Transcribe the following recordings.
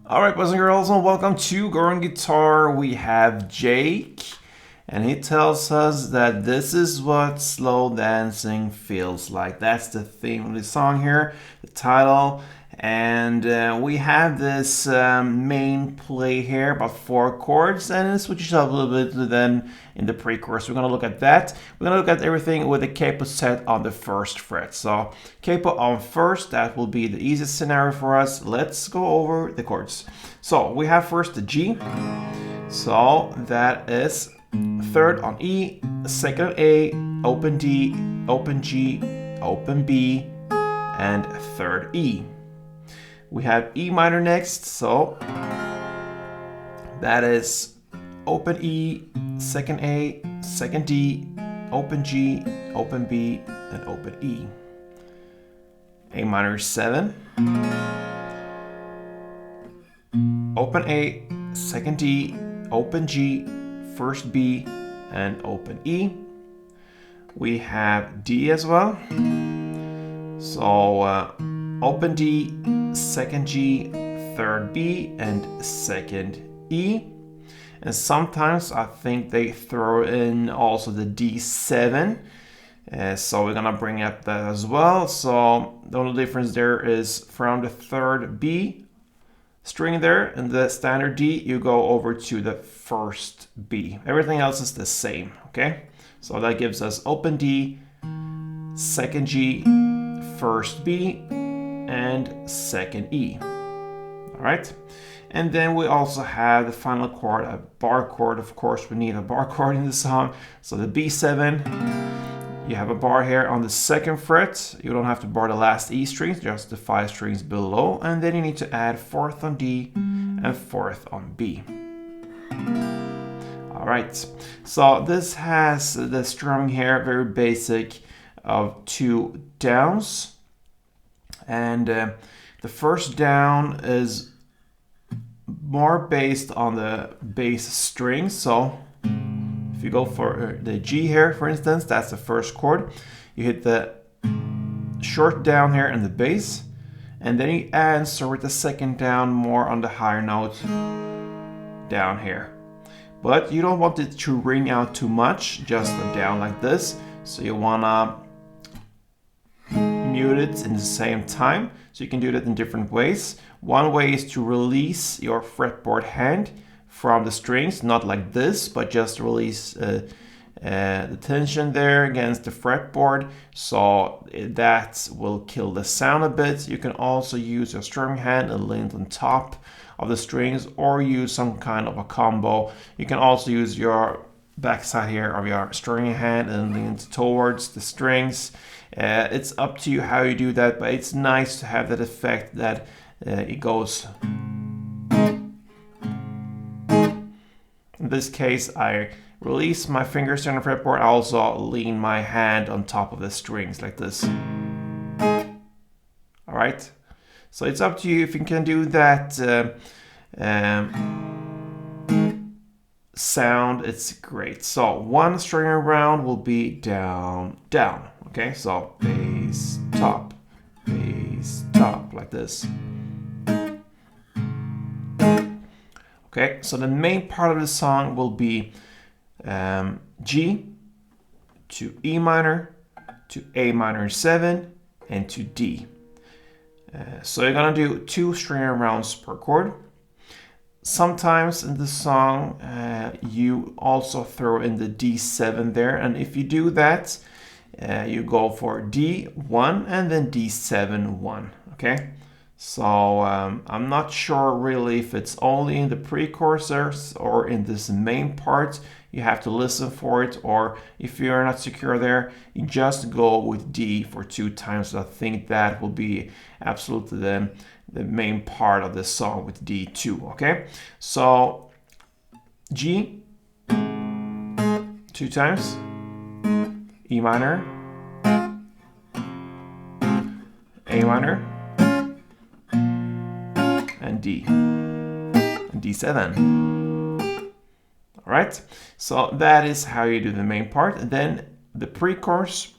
All right, boys and girls, and welcome to Go Guitar. We have Jake, and he tells us that this is what slow dancing feels like. That's the theme of the song here, the title. And we have this main play here, about 4 chords, and it switches up a little bit then in the pre-chorus. We're going to look at that. We're going to look at everything with the capo set on the 1st fret. So capo on 1st, that will be the easiest scenario for us. Let's go over the chords. So we have first the G. So that is 3rd on E, 2nd on A, open D, open G, open B, and 3rd E. We have E minor next, so that is open E, 2nd A, 2nd D, open G, open B, and open E. A minor 7, open A, 2nd D, open G, 1st B, and open E. We have D as well, so open D, 2nd G, 3rd B, and 2nd E. And sometimes I think they throw in also the D7. So we're gonna bring up that as well. So the only difference there is from the 3rd B string there and the standard D, you go over to the 1st B. Everything else is the same, okay? So that gives us open D, 2nd G, 1st B, and 2nd E. All right, and then we also have the final chord, a bar chord. Of course, we need a bar chord in the song. So the B7, you have a bar here on the 2nd fret. You don't have to bar the last E strings, just the 5 strings below, and then you need to add 4th on D and 4th on B. All right, so this has the strumming here, very basic, of 2 downs. And the first down is more based on the bass string. So if you go for the G here, for instance, that's the 1st chord. You hit the short down here in the bass, and then you answer with the 2nd down more on the higher note down here. But you don't want it to ring out too much, just a down like this. So you wanna mute it in the same time, so you can do that in different ways. One way is to release your fretboard hand from the strings, not like this, but just release the tension there against the fretboard, so that will kill the sound a bit. You can also use your strumming hand and lay it on top of the strings, or use some kind of a combo. You can also use your backside here of your strumming hand and lean it towards the strings. It's up to you how you do that, but it's nice to have that effect that it goes. In this case, I release my fingers on the fretboard. I also lean my hand on top of the strings like this. All right, so it's up to you if you can do that sound. It's great. So 1 string around will be down, down. Okay, so bass, top, like this. Okay, so the main part of the song will be G to E minor, to A minor 7, and to D. So you're gonna do 2 string rounds per chord. Sometimes in the song, you also throw in the D7 there, and if you do that, you go for D1 and then D7 1, okay? So I'm not sure really if it's only in the pre-chorus or in this main part. You have to listen for it, or if you're not secure there, you just go with D for 2 times. So I think that will be absolutely the main part of the song with D2, okay? So G 2 times, E minor, A minor, and D, and D7. All right, so that is how you do the main part. And then the pre-chorus,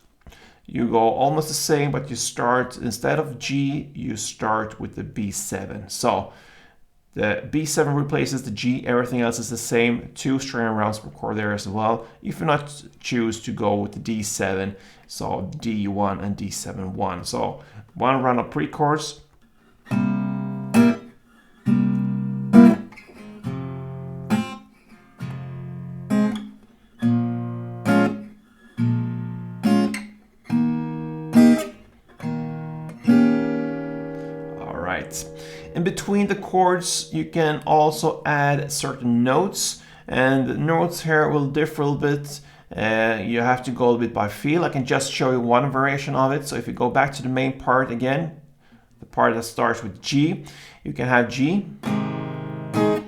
you go almost the same, but you start, instead of G, you start with the B7. So The B7 replaces the G, everything else is the same, 2 string rounds per chord there as well. If you not choose to go with the D7, so D1 and D7 1. So 1 round of pre-chords. In between the chords, you can also add certain notes, and the notes here will differ a little bit. You have to go a little bit by feel. I can just show you one variation of it. So if you go back to the main part again, the part that starts with G, you can have G, and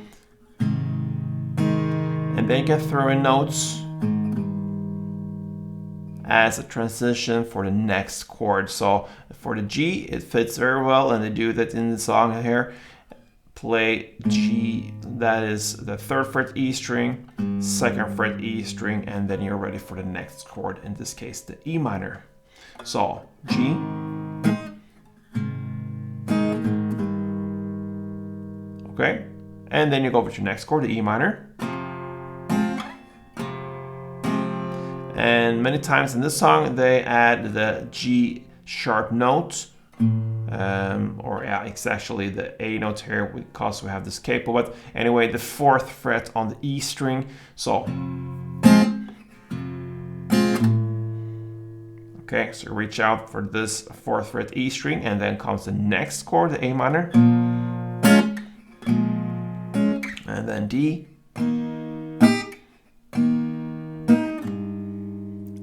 then you can throw in notes as a transition for the next chord. So for the G, it fits very well, and they do that in the song here. Play G, that is the 3rd fret E string, 2nd fret E string, and then you're ready for the next chord, in this case the E minor. So G, okay, and then you go over to your next chord, the E minor. And many times in this song, they add the G sharp note, or yeah, it's actually the A note here because we have this capo. But anyway, the 4th fret on the E string. So, okay, so reach out for this 4th fret E string, and then comes the next chord, the A minor, and then D.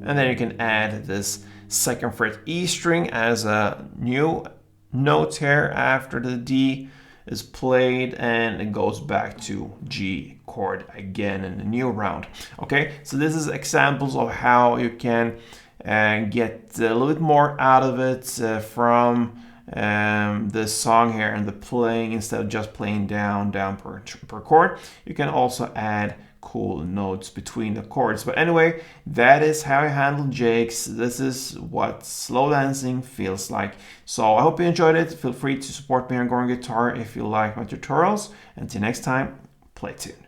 And then you can add this 2nd fret E string as a new note here after the D is played, and it goes back to G chord again in the new round. Okay, so this is examples of how you can get a little bit more out of it from this song here and the playing. Instead of just playing down per chord, you can also add cool notes between the chords. But anyway, that is how I handle jigs. This is what slow dancing feels like. So I hope you enjoyed it. Feel free to support me on Goran Guitar if you like my tutorials. Until next time, play tune.